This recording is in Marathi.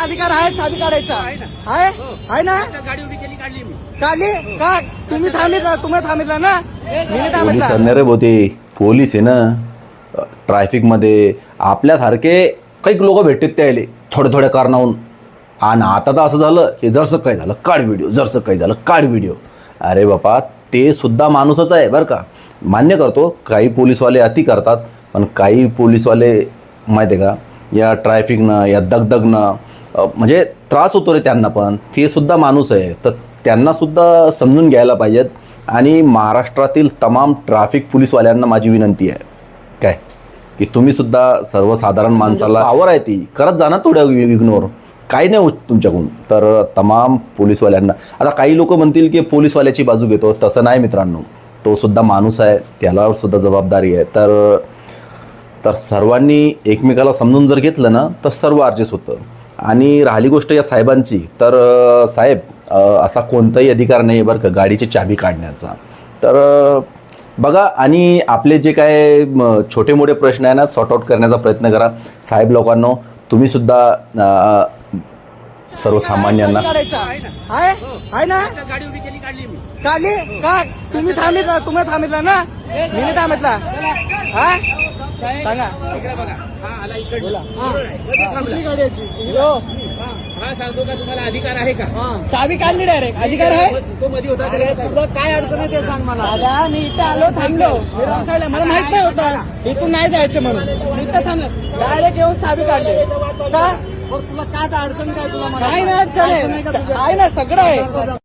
अधिकार आहे चाबी काढायचा आहे ना? गाडी उभी केली, काढली मी. काढली का? तुम्ही थांबितला ना? मी नाही थांबितला. पोलीस आणणारे होते, पोलीस आहे ना ट्रॅफिक मध्ये आपल्यासारखे काही लोक भेटतात त्याले थोड्या कारणावरून. आणि आता तर असं झालं की जरसं काय झालं काढ व्हिडिओ, जरसं काय झालं काढ व्हिडिओ. अरे बापा, ते सुद्धा माणूसच आहे बरं का. मान्य करतो काही पोलीसवाले अति करतात, पण काही पोलीसवाले माहिती आहे का या ट्रॅफिकनं या दगदगनं म्हणजे त्रास होतो रे त्यांना, पण ते सुद्धा माणूस आहे. तर त्यांनासुद्धा समजून घ्यायला पाहिजेत. आणि महाराष्ट्रातील तमाम ट्रॅफिक पोलीसवाल्यांना माझी विनंती आहे काय की तुम्हीसुद्धा सर्वसाधारण माणसाला पावर आहे ती करत जा ना थोडं इग्नोर, काही नाही होत तुमच्याकडून. तर तमाम पोलीसवाल्यांना, आता काही लोक म्हणतील की पोलीसवाल्याची बाजू घेतो, तसं नाही मित्रांनो. तो सुद्धा माणूस आहे, त्याला सुद्धा जबाबदारी आहे. तर सर्वांनी एकमेकाला समजून जर घेतलं ना तर सर्व ॲडजस्ट होतं. आणि राहिली गोष्ट या साहेबांची, तर साहेब असा कोणताही अधिकार नाही बरं का गाडीची चाबी काढण्याचा. तर बघा, आणि आपले जे काय छोटे मोठे प्रश्न आहे ना सॉर्ट आउट करण्याचा प्रयत्न करा. साहेब लोकांनो, तुम्हीसुद्धा सर्वसामान्यांना आहे ना? गाडी उभी केली, काढली मी. काढली का? तुम्ही थांबितला ना? मी नाही थांबितला. हा सांगा. इकडे बघा, हा आला इकडे. कुठली गाडी याची? हा सांगतो का तुम्हाला अधिकार आहे का? चाबी काढली डायरेक्ट. अधिकार आहे? तो मध्ये होता. तुला काय अडचण आहे ते सांग मला. दादा, मी इथे आलो, थांबलो, मला माहित नाही होतं इथून नाही जायचं म्हणून मी इथं थांबलो. डायरेक्ट येऊन चाबी काढले का? तुला काय अडचण काय? तुला काय नाही अडचण आहे ना, सगळं आहे.